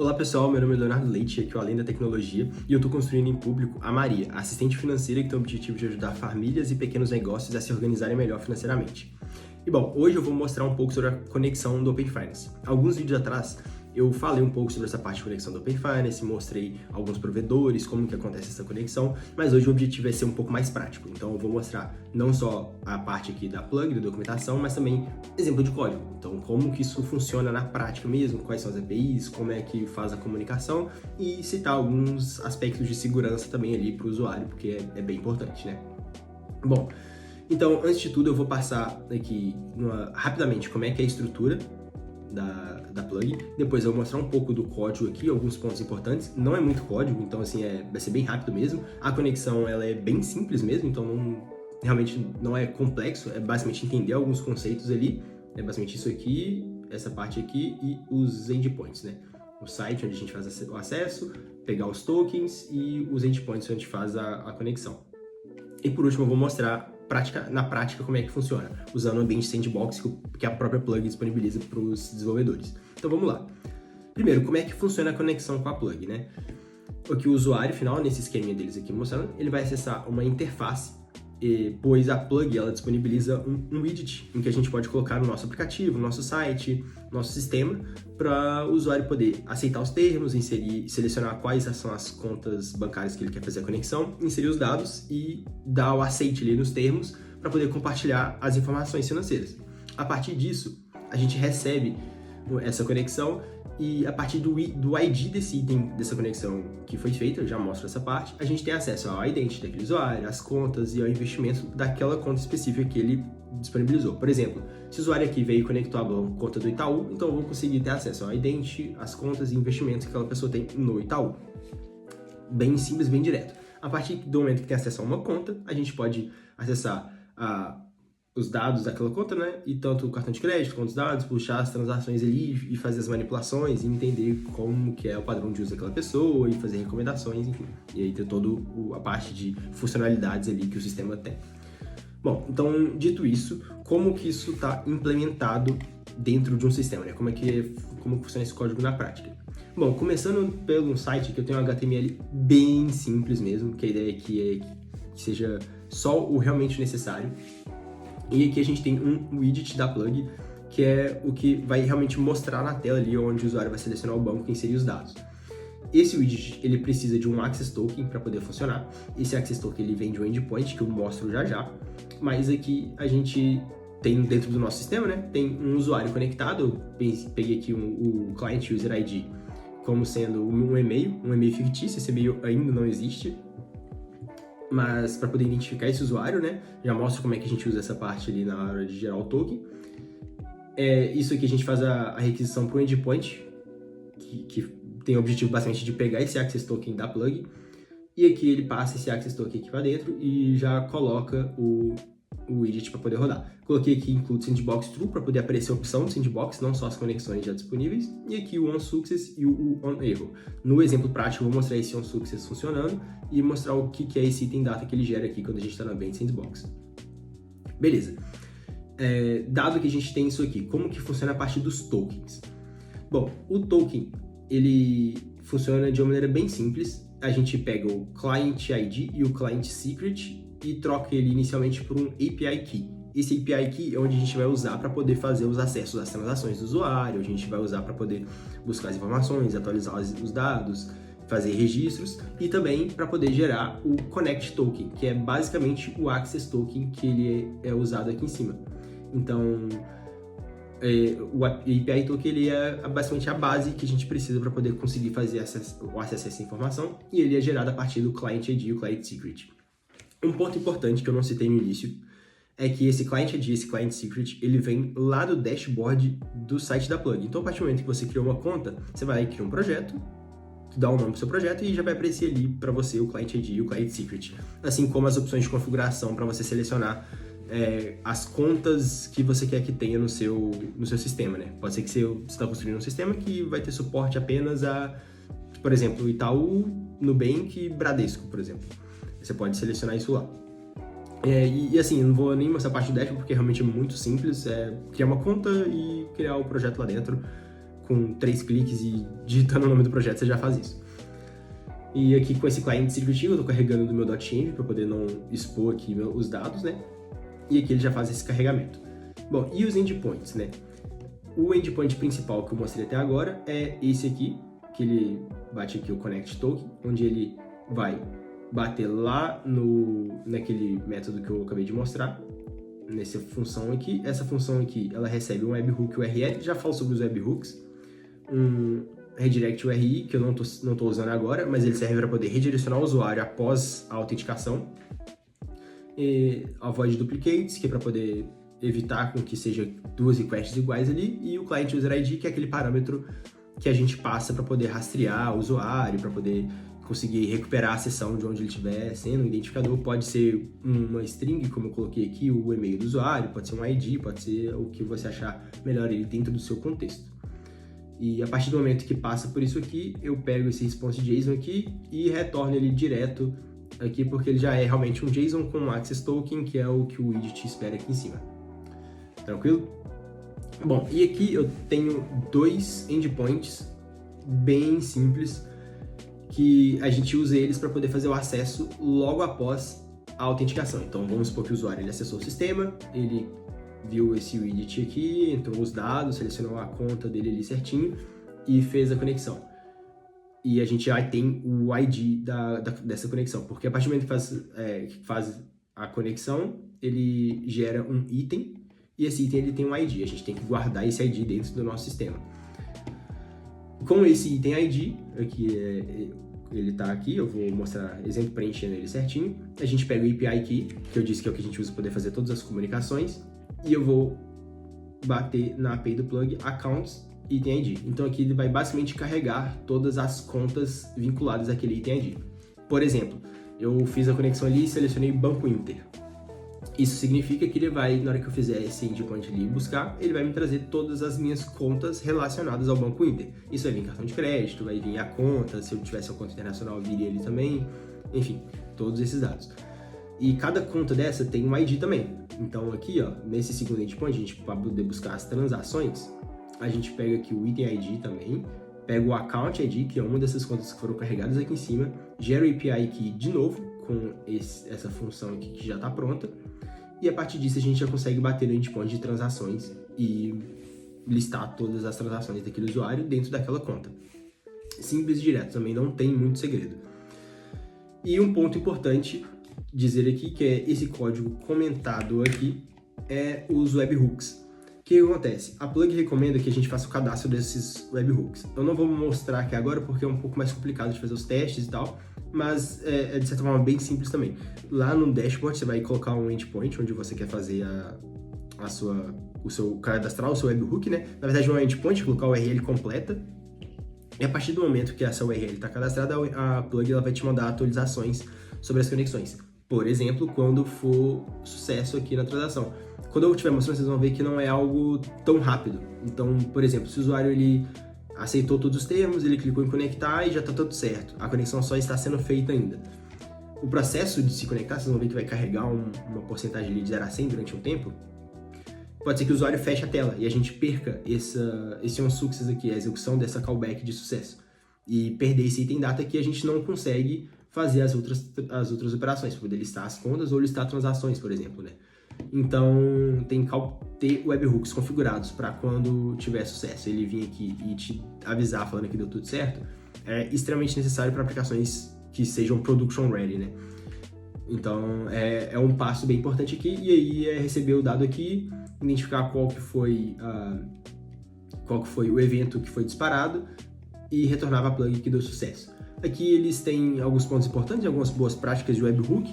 Olá pessoal, meu nome é Leonardo Leite, aqui é o Além da Tecnologia, e eu estou construindo em público a Maria, a assistente financeira que tem o objetivo de ajudar famílias e pequenos negócios a se organizarem melhor financeiramente. E bom, hoje eu vou mostrar um pouco sobre a conexão do Open Finance. Alguns vídeos atrás eu falei um pouco sobre essa parte de conexão do Open Finance, mostrei alguns provedores, como que acontece essa conexão, mas hoje o objetivo é ser um pouco mais prático. Então eu vou mostrar não só a parte aqui da plug, da documentação, mas também exemplo de código. Então como que isso funciona na prática mesmo, quais são as APIs, como é que faz a comunicação e citar alguns aspectos de segurança também ali para o usuário, porque é bem importante, né? Bom, então antes de tudo eu vou passar aqui rapidamente como é que é a estrutura da plug, depois eu vou mostrar um pouco do código aqui, alguns pontos importantes, não é muito código, então assim, vai ser bem rápido mesmo, a conexão ela é bem simples mesmo, então realmente não é complexo, é basicamente entender alguns conceitos ali, é basicamente isso aqui, essa parte aqui e os endpoints, né? O site onde a gente faz o acesso, pegar os tokens e os endpoints onde a gente faz a conexão. E por último eu vou mostrar na prática como é que funciona, usando o ambiente sandbox que a própria plug disponibiliza para os desenvolvedores. Então vamos lá. Primeiro, como é que funciona a conexão com a plug, né? Aqui o usuário final, nesse esqueminha deles aqui mostrando, ele vai acessar uma interface, pois a plug ela disponibiliza um widget em que a gente pode colocar no nosso aplicativo, no nosso site, nosso sistema, para o usuário poder aceitar os termos, selecionar quais são as contas bancárias que ele quer fazer a conexão, inserir os dados e dar o aceite ali nos termos para poder compartilhar as informações financeiras. A partir disso, a gente recebe essa conexão e a partir do ID desse item, dessa conexão que foi feita, eu já mostro essa parte, a gente tem acesso ao identity daquele usuário, às contas e ao investimento daquela conta específica que ele disponibilizou. Por exemplo, se o usuário aqui veio conectar a conta do Itaú, então eu vou conseguir ter acesso ao identity, às contas e investimentos que aquela pessoa tem no Itaú. Bem simples, bem direto. A partir do momento que tem acesso a uma conta, a gente pode acessar os dados daquela conta, né? E tanto o cartão de crédito quanto os dados, puxar as transações ali e fazer as manipulações e entender como que é o padrão de uso daquela pessoa e fazer recomendações, enfim. E aí ter toda a parte de funcionalidades ali que o sistema tem. Bom, então, dito isso, como que isso está implementado dentro de um sistema, né? Como funciona esse código na prática? Bom, começando pelo site que eu tenho um HTML bem simples mesmo, que a ideia aqui é que seja só o realmente necessário. E aqui a gente tem um widget da plug, que é o que vai realmente mostrar na tela ali onde o usuário vai selecionar o banco e inserir os dados. Esse widget, ele precisa de um Access Token para poder funcionar. Esse Access Token, ele vem de um endpoint, que eu mostro já já. Mas aqui a gente tem, dentro do nosso sistema, né, tem um usuário conectado. Eu peguei aqui o Client User ID como sendo um e-mail fictício. Esse e-mail ainda não existe. Mas para poder identificar esse usuário, né, já mostro como é que a gente usa essa parte ali na hora de gerar o token. Isso aqui a gente faz a requisição para o endpoint, que tem o objetivo basicamente de pegar esse Access Token da plug, e aqui ele passa esse Access Token aqui para dentro e já coloca o widget para poder rodar. Coloquei aqui Include Sandbox True para poder aparecer a opção de Sandbox, não só as conexões já disponíveis, e aqui o OnSuccess e o OnError. No exemplo prático, eu vou mostrar esse OnSuccess funcionando e mostrar o que é esse item data que ele gera aqui quando a gente está no ambiente Sandbox. Beleza. Dado que a gente tem isso aqui, como que funciona a parte dos tokens? Bom, o token, ele funciona de uma maneira bem simples. A gente pega o Client ID e o Client Secret e troca ele inicialmente por um API Key. Esse API Key é onde a gente vai usar para poder fazer os acessos às transações do usuário, a gente vai usar para poder buscar as informações, atualizar os dados, fazer registros e também para poder gerar o Connect Token, que é basicamente o Access Token que ele é usado aqui em cima. Então, o API Token ele é basicamente a base que a gente precisa para poder conseguir fazer o acesso a essa informação e ele é gerado a partir do Client ID e o Client Secret. Um ponto importante que eu não citei no início é que esse Client ID, esse Client Secret, ele vem lá do dashboard do site da plug. Então, a partir do momento que você criou uma conta, você vai criar um projeto, dá um nome para o seu projeto e já vai aparecer ali para você o Client ID e o Client Secret. Assim como as opções de configuração para você selecionar as contas que você quer que tenha no seu sistema, né? Pode ser que você está construindo um sistema que vai ter suporte apenas a, por exemplo, Itaú, Nubank e Bradesco, por exemplo. Você pode selecionar isso lá. E assim, eu não vou nem mostrar a parte do dashboard porque realmente é muito simples. Criar uma conta e criar o projeto lá dentro com 3 cliques e digitando o nome do projeto você já faz isso. E aqui com esse cliente descritivo eu estou carregando do meu .env para poder não expor aqui os dados, né? E aqui ele já faz esse carregamento. Bom, e os endpoints, né? O endpoint principal que eu mostrei até agora é esse aqui, que ele bate aqui o connect token, onde ele vai bater lá naquele método que eu acabei de mostrar, nessa função aqui. Essa função aqui, ela recebe um webhook URL, já falo sobre os webhooks, um redirect URI, que eu não tô usando agora, mas ele serve para poder redirecionar o usuário após a autenticação, e avoid duplicates, que é para poder evitar com que seja 2 requests iguais ali, e o client user ID, que é aquele parâmetro que a gente passa para poder rastrear o usuário, para poder conseguir recuperar a sessão de onde ele estiver sendo. O identificador pode ser uma string, como eu coloquei aqui, o e-mail do usuário, pode ser um ID, pode ser o que você achar melhor ali dentro do seu contexto. E a partir do momento que passa por isso aqui, eu pego esse response JSON aqui e retorno ele direto aqui, porque ele já é realmente um JSON com um access token, que é o que o widget espera aqui em cima. Tranquilo? Bom, e aqui eu tenho 2 endpoints bem simples, que a gente usa eles para poder fazer o acesso logo após a autenticação. Então vamos supor que o usuário ele acessou o sistema, ele viu esse widget aqui, entrou os dados, selecionou a conta dele ali certinho e fez a conexão. E a gente já tem o ID dessa conexão, porque a partir do momento que faz a conexão, ele gera um item, e esse item ele tem um ID, a gente tem que guardar esse ID dentro do nosso sistema. Com esse item ID, aqui ele está aqui, eu vou mostrar exemplo preenchendo ele certinho. A gente pega o API Key, que eu disse que é o que a gente usa para poder fazer todas as comunicações, e eu vou bater na API do plug accounts item ID. Então aqui ele vai basicamente carregar todas as contas vinculadas àquele item ID. Por exemplo, eu fiz a conexão ali e selecionei Banco Inter. Isso significa que ele vai, na hora que eu fizer esse endpoint ali buscar, ele vai me trazer todas as minhas contas relacionadas ao Banco Inter. Isso vai vir cartão de crédito, vai vir a conta, se eu tivesse uma conta internacional, viria ali também, enfim, todos esses dados. E cada conta dessa tem um ID também. Então aqui, ó, nesse segundo endpoint, a gente para poder buscar as transações, a gente pega aqui o item ID também, pega o account ID, que é uma dessas contas que foram carregadas aqui em cima, gera o API Key de novo, com essa função aqui que já está pronta, e a partir disso a gente já consegue bater no endpoint de transações e listar todas as transações daquele usuário dentro daquela conta. Simples e direto, também não tem muito segredo. E um ponto importante dizer aqui, que é esse código comentado aqui, é os webhooks. O que acontece? A plug recomenda que a gente faça o cadastro desses webhooks. Eu não vou mostrar aqui agora porque é um pouco mais complicado de fazer os testes e tal, mas é de certa forma bem simples também. Lá no dashboard você vai colocar um endpoint onde você quer fazer cadastrar o seu webhook, né? Na verdade não é um endpoint, colocar a URL completa. E a partir do momento que essa URL está cadastrada, a plug ela vai te mandar atualizações sobre as conexões. Por exemplo, quando for sucesso aqui na transação. Quando eu estiver mostrando, vocês vão ver que não é algo tão rápido. Então, por exemplo, se o usuário ele aceitou todos os termos, ele clicou em conectar e já está tudo certo. A conexão só está sendo feita ainda. O processo de se conectar, vocês vão ver que vai carregar uma porcentagem de 0 a 100 durante um tempo. Pode ser que o usuário feche a tela e a gente perca esse on-success aqui, a execução dessa callback de sucesso. E perder esse item data aqui, a gente não consegue fazer as outras operações, poder listar as contas ou listar transações, por exemplo, né? Então, tem que ter webhooks configurados para quando tiver sucesso, ele vir aqui e te avisar falando que deu tudo certo, é extremamente necessário para aplicações que sejam production ready, né? Então, é um passo bem importante aqui, e aí é receber o dado aqui, identificar qual que foi o evento que foi disparado e retornar para a plug que deu sucesso. Aqui eles têm alguns pontos importantes, algumas boas práticas de webhook.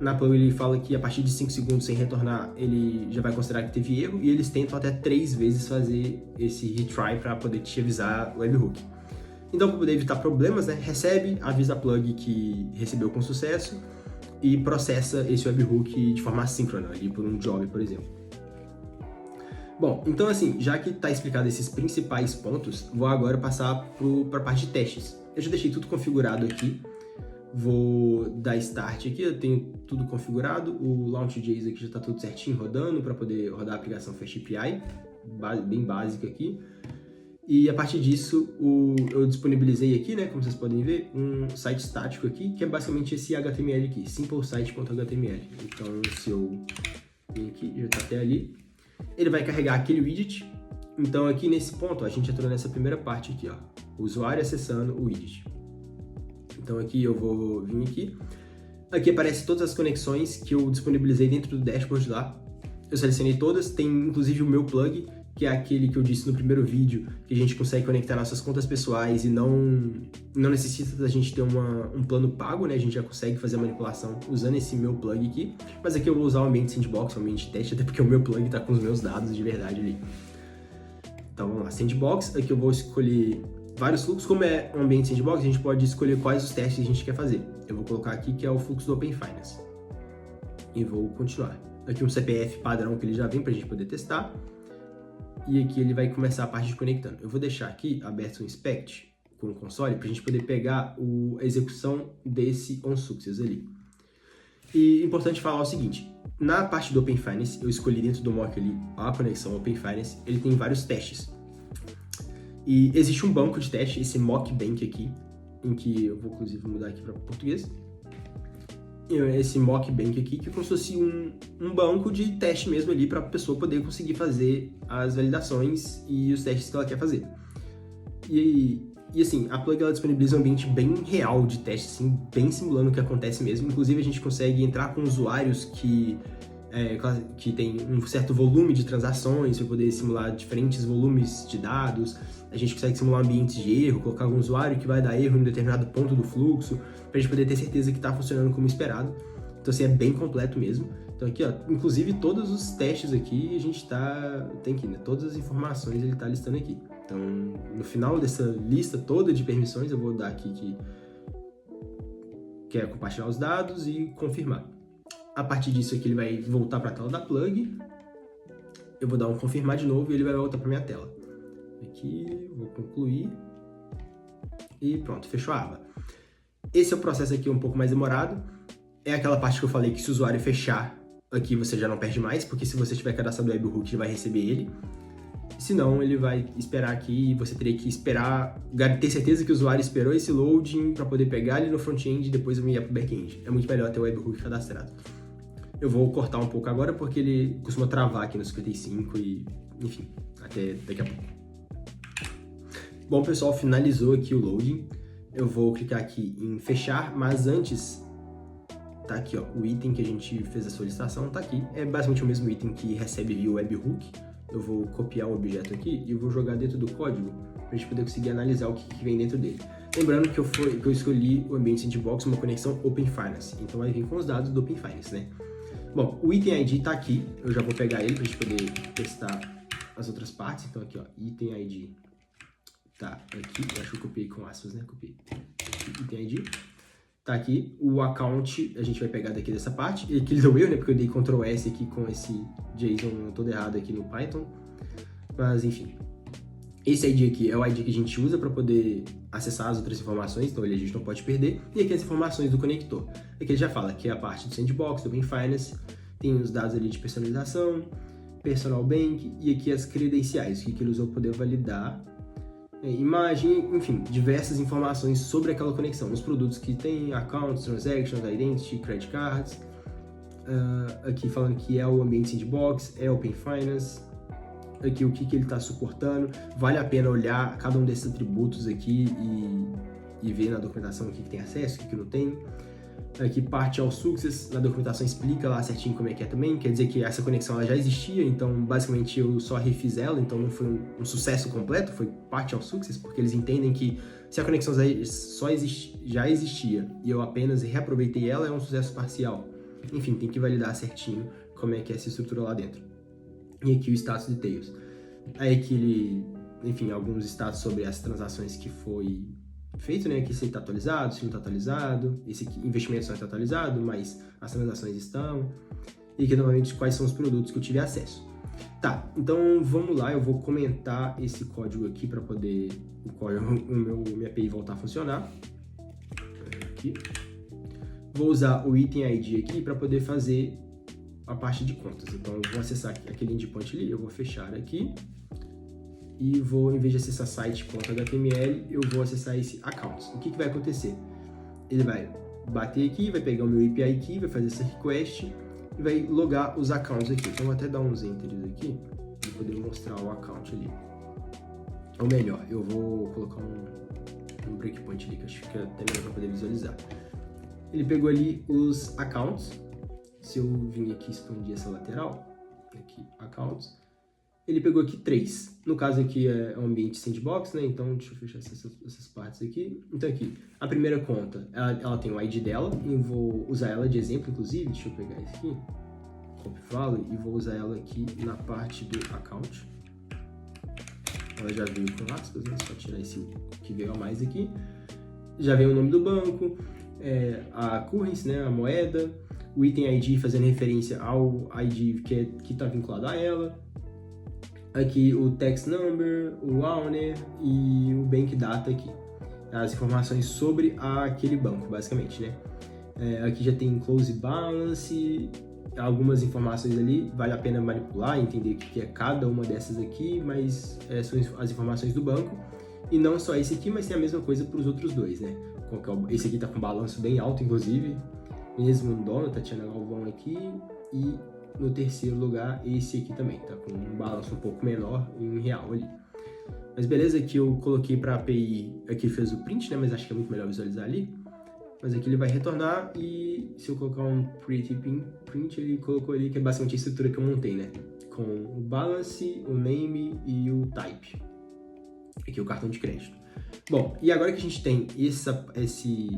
Na plug ele fala que a partir de 5 segundos sem retornar, ele já vai considerar que teve erro, e eles tentam até 3 vezes fazer esse retry para poder te avisar o webhook. Então, para poder evitar problemas, né, recebe, avisa a plug que recebeu com sucesso e processa esse webhook de forma assíncrona, ali por um job, por exemplo. Bom, então assim, já que está explicado esses principais pontos, vou agora passar para a parte de testes. Eu já deixei tudo configurado aqui. Vou dar Start aqui, eu tenho tudo configurado, o Launch.js aqui já está tudo certinho rodando para poder rodar a aplicação Fast API, bem básica aqui. E a partir disso, eu disponibilizei aqui, né, como vocês podem ver, um site estático aqui, que é basicamente esse HTML aqui, simplesite.html. Então, se eu vir aqui, já está até ali, ele vai carregar aquele widget. Então, aqui nesse ponto, a gente entrou nessa primeira parte aqui, ó, o usuário acessando o widget. Então, aqui eu vou vir aqui. Aqui aparece todas as conexões que eu disponibilizei dentro do dashboard lá. Eu selecionei todas, tem inclusive o meu plug, que é aquele que eu disse no primeiro vídeo, que a gente consegue conectar nossas contas pessoais e não necessita da gente ter um plano pago, né? A gente já consegue fazer a manipulação usando esse meu plug aqui. Mas aqui eu vou usar o ambiente sandbox, o ambiente teste, até porque o meu plug está com os meus dados de verdade ali. Então vamos lá, sandbox, aqui eu vou escolher vários fluxos. Como é um ambiente sandbox, a gente pode escolher quais os testes a gente quer fazer. Eu vou colocar aqui que é o fluxo do Open Finance. E vou continuar. Aqui um CPF padrão que ele já vem para a gente poder testar. E aqui ele vai começar a parte de conectando. Eu vou deixar aqui aberto um inspect com o console para a gente poder pegar a execução desse onSuccess ali. E importante falar o seguinte, na parte do Open Finance, eu escolhi dentro do mock ali a conexão Open Finance, ele tem vários testes. E existe um banco de teste, esse mock bank aqui, em que eu vou inclusive mudar aqui para português. Esse mock bank aqui, que é como se fosse um banco de teste mesmo ali para a pessoa poder conseguir fazer as validações e os testes que ela quer fazer. E assim, a plug ela disponibiliza um ambiente bem real de teste, assim, bem simulando o que acontece mesmo. Inclusive a gente consegue entrar com usuários que tem um certo volume de transações para poder simular diferentes volumes de dados. A gente consegue simular ambientes de erro, colocar algum usuário que vai dar erro em um determinado ponto do fluxo, para a gente poder ter certeza que está funcionando como esperado. Então, assim, é bem completo mesmo. Então, aqui, ó, inclusive todos os testes aqui, a gente tem aqui, né? Todas as informações ele está listando aqui. Então, no final dessa lista toda de permissões, eu vou dar aqui que quer compartilhar os dados e confirmar. A partir disso aqui ele vai voltar para a tela da plug. Eu vou dar um confirmar de novo e ele vai voltar para minha tela. Aqui, vou concluir. E pronto, fechou a aba. Esse é o processo aqui um pouco mais demorado. É aquela parte que eu falei que se o usuário fechar aqui você já não perde mais, porque se você tiver cadastrado o webhook ele vai receber ele. Se não, ele vai esperar aqui e você teria que esperar, ter certeza que o usuário esperou esse loading para poder pegar ele no front-end e depois enviar para o back-end. É muito melhor ter o webhook cadastrado. Eu vou cortar um pouco agora porque ele costuma travar aqui no 55 e, enfim, até daqui a pouco. Bom, pessoal, finalizou aqui o loading. Eu vou clicar aqui em fechar, mas antes, tá aqui, ó, o item que a gente fez a solicitação tá aqui. É basicamente o mesmo item que recebe via webhook. Eu vou copiar o objeto aqui e eu vou jogar dentro do código para a gente poder conseguir analisar o que vem dentro dele. Lembrando que eu escolhi o ambiente sandbox, uma conexão Open Finance, então vai vir com os dados do Open Finance, né? Bom, o item ID está aqui, eu já vou pegar ele para a gente poder testar as outras partes. Então aqui, ó, item ID tá aqui, eu acho que eu copiei com aspas, né? Copiei. Item ID tá aqui, o account a gente vai pegar daqui dessa parte, e aqui ele deu erro, né? Porque eu dei Ctrl S aqui com esse JSON todo errado aqui no Python, mas enfim. Esse ID aqui é o ID que a gente usa para poder acessar as outras informações, então ele a gente não pode perder. E aqui as informações do conector. Aqui ele já fala que é a parte do sandbox, do Open Finance, tem os dados ali de personalização, personal bank e aqui as credenciais, que ele usou para poder validar imagem, enfim, diversas informações sobre aquela conexão, os produtos que tem, accounts, transactions, identity, credit cards. Aqui falando que é o ambiente sandbox, é Open Finance. Aqui o que ele está suportando, vale a pena olhar cada um desses atributos aqui e ver na documentação o que tem acesso, o que não tem. Aqui parte ao Success, na documentação explica lá certinho como é que é também, quer dizer que essa conexão ela já existia, então basicamente eu só refiz ela, então não foi um sucesso completo, foi parte ao Success, porque eles entendem que se a conexão já existia e eu apenas reaproveitei ela, é um sucesso parcial. Enfim, tem que validar certinho como é que é essa estrutura lá dentro. E aqui o status details. Aí aqui ele, enfim, alguns status sobre as transações que foi feito, né? Aqui se ele está atualizado, se não está atualizado, esse aqui, investimento só está atualizado, mas as transações estão. E aqui novamente quais são os produtos que eu tive acesso. Tá, então vamos lá, eu vou comentar esse código aqui para poder minha API voltar a funcionar. Aqui. Vou usar o item ID aqui para poder fazer a parte de contas. Então eu vou acessar aquele endpoint ali, eu vou fechar aqui e vou, em vez de acessar site.html, eu vou acessar esse accounts. O que vai acontecer? Ele vai bater aqui, vai pegar o meu API key, vai fazer essa request e vai logar os accounts aqui. Então, vou até dar uns enters aqui para poder mostrar o account ali. Ou melhor, eu vou colocar um breakpoint ali, que acho que é até melhor para poder visualizar. Ele pegou ali os accounts. Se eu vir aqui expandir essa lateral, aqui, accounts, ele pegou aqui 3. No caso aqui é um ambiente sandbox, né? Então, deixa eu fechar essas partes aqui. Então aqui, a primeira conta, ela tem o ID dela, e eu vou usar ela de exemplo, inclusive. Deixa eu pegar esse aqui, copy value, e vou usar ela aqui na parte do account. Ela já veio com aspas, né? Só tirar esse que veio a mais aqui. Já veio o nome do banco, a currency, né? A moeda, o item ID fazendo referência ao ID que está vinculado a ela. Aqui o tax number, o owner e o bank data aqui. As informações sobre aquele banco, basicamente, né? Aqui já tem close balance, algumas informações ali, vale a pena manipular, entender o que é cada uma dessas aqui, mas são as informações do banco. E não só esse aqui, mas tem a mesma coisa para os outros dois, né? Esse aqui tá com balanço bem alto, inclusive. Mesmo no dono, Tatiana Galvão aqui. E no terceiro lugar, esse aqui também, tá com um balanço um pouco menor em real ali. Mas beleza, aqui eu coloquei para a API, aqui fez o print, né? Mas acho que é muito melhor visualizar ali. Mas aqui ele vai retornar e se eu colocar um pretty print, ele colocou ali, que é basicamente a estrutura que eu montei, né? Com o balance, o name e o type. Aqui o cartão de crédito. Bom, e agora que a gente tem esse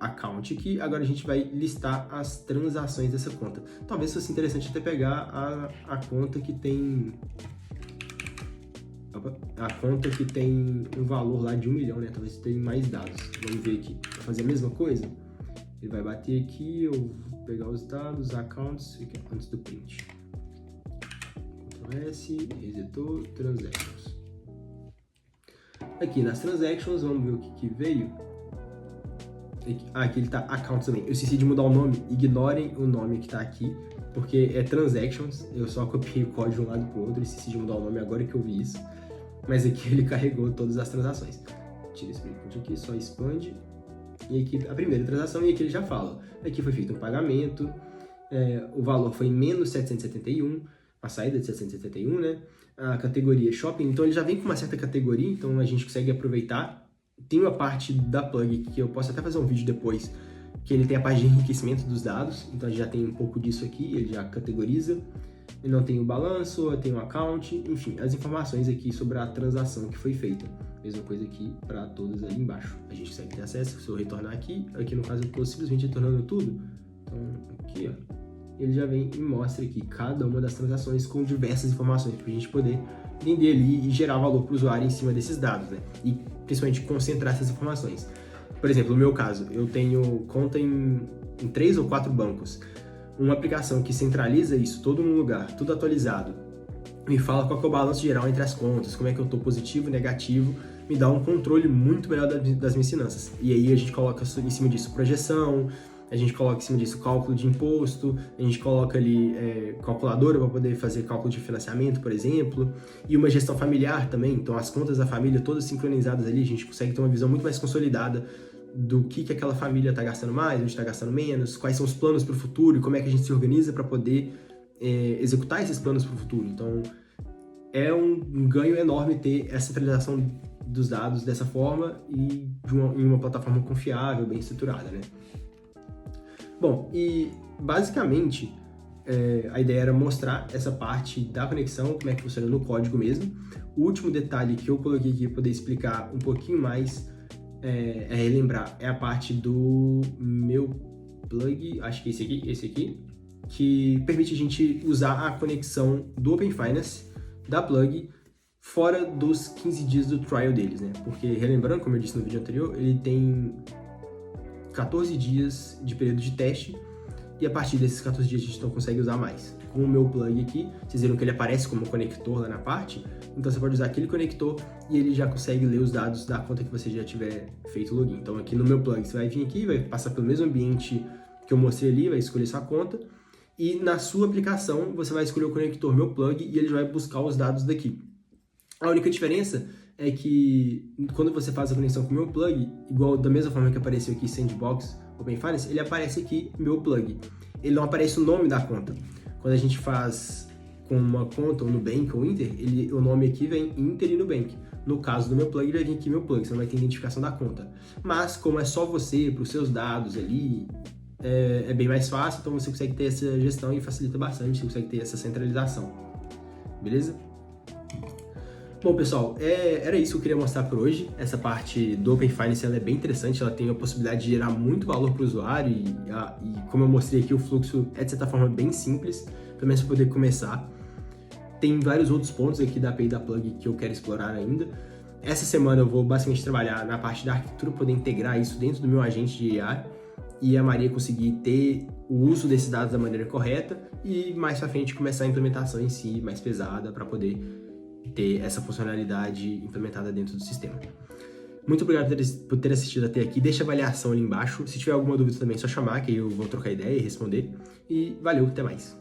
account aqui, agora a gente vai listar as transações dessa conta. Talvez fosse interessante até pegar a conta que tem... A conta que tem um valor lá de 1 milhão, né? Talvez tenha mais dados. Vamos ver aqui. Vou fazer a mesma coisa. Ele vai bater aqui, eu vou pegar os dados, accounts, aqui, antes do print. Ctrl S, resetou, transactions. Aqui nas transactions, vamos ver o que veio. Aqui ele tá accounts também. Eu esqueci de mudar o nome. Ignorem o nome que tá aqui, porque é transactions. Eu só copiei o código de um lado pro outro. Esqueci de mudar o nome agora que eu vi isso. Mas aqui ele carregou todas as transações. Tira esse breakpoint aqui, só expande. E aqui a primeira transação, e aqui ele já fala. Aqui foi feito um pagamento, o valor foi menos 771, a saída de 771, né? A categoria shopping, então ele já vem com uma certa categoria, então a gente consegue aproveitar. Tem uma parte da plug que eu posso até fazer um vídeo depois, que ele tem a parte de enriquecimento dos dados, então a gente já tem um pouco disso aqui, ele já categoriza. Ele não tem o balanço, tem o account, enfim, as informações aqui sobre a transação que foi feita. Mesma coisa aqui para todas ali embaixo. A gente consegue ter acesso, se eu retornar aqui no caso eu estou simplesmente retornando tudo. Então aqui, ó, ele já vem e mostra aqui cada uma das transações com diversas informações para a gente poder entender ali e gerar valor para o usuário em cima desses dados, né? E principalmente concentrar essas informações. Por exemplo, no meu caso, eu tenho conta em 3 ou 4 bancos. Uma aplicação que centraliza isso todo num lugar, tudo atualizado, me fala qual que é o balanço geral entre as contas, como é que eu estou positivo, negativo, me dá um controle muito melhor das minhas finanças. E aí a gente coloca em cima disso projeção, a gente coloca em cima disso cálculo de imposto, a gente coloca ali calculadora para poder fazer cálculo de financiamento, por exemplo, e uma gestão familiar também, então as contas da família todas sincronizadas ali, a gente consegue ter uma visão muito mais consolidada do que aquela família está gastando mais, onde está gastando menos, quais são os planos para o futuro e como é que a gente se organiza para poder executar esses planos para o futuro. Então, é um ganho enorme ter essa centralização dos dados dessa forma e em uma plataforma confiável, bem estruturada, né? Bom, e basicamente a ideia era mostrar essa parte da conexão, como é que funciona no código mesmo. O último detalhe que eu coloquei aqui para poder explicar um pouquinho mais relembrar, é a parte do meu plug, acho que esse aqui, que permite a gente usar a conexão do Open Finance, da plug, fora dos 15 dias do trial deles, né? Porque, relembrando, como eu disse no vídeo anterior, ele tem 14 dias de período de teste, e a partir desses 14 dias a gente não consegue usar mais. Com o meu plug aqui, vocês viram que ele aparece como conector lá na parte, então você pode usar aquele conector e ele já consegue ler os dados da conta que você já tiver feito o login. Então aqui no meu plug você vai vir aqui, vai passar pelo mesmo ambiente que eu mostrei ali, vai escolher sua conta, e na sua aplicação você vai escolher o conector meu plug e ele já vai buscar os dados daqui. A única diferença é que quando você faz a conexão com o meu plug, igual da mesma forma que apareceu aqui Sandbox Open Finance, ele aparece aqui meu plug. Ele não aparece o nome da conta. Quando a gente faz com uma conta ou Nubank ou Inter, o nome aqui vem Inter e Nubank. No caso do meu plug, ele vai vir aqui meu plug, você não vai ter identificação da conta. Mas como é só você, para os seus dados ali, é bem mais fácil, então você consegue ter essa gestão e facilita bastante, você consegue ter essa centralização. Beleza? Bom, pessoal, era isso que eu queria mostrar por hoje. Essa parte do Open Finance ela é bem interessante, ela tem a possibilidade de gerar muito valor para o usuário e como eu mostrei aqui, o fluxo é de certa forma bem simples, pelo menos para poder começar. Tem vários outros pontos aqui da API da Plug que eu quero explorar ainda. Essa semana eu vou basicamente trabalhar na parte da arquitetura, poder integrar isso dentro do meu agente de AI e a Maria conseguir ter o uso desses dados da maneira correta e mais pra frente começar a implementação em si mais pesada para poder ter essa funcionalidade implementada dentro do sistema. Muito obrigado por ter assistido até aqui. Deixa a avaliação ali embaixo. Se tiver alguma dúvida também é só chamar que eu vou trocar ideia e responder. E valeu, até mais.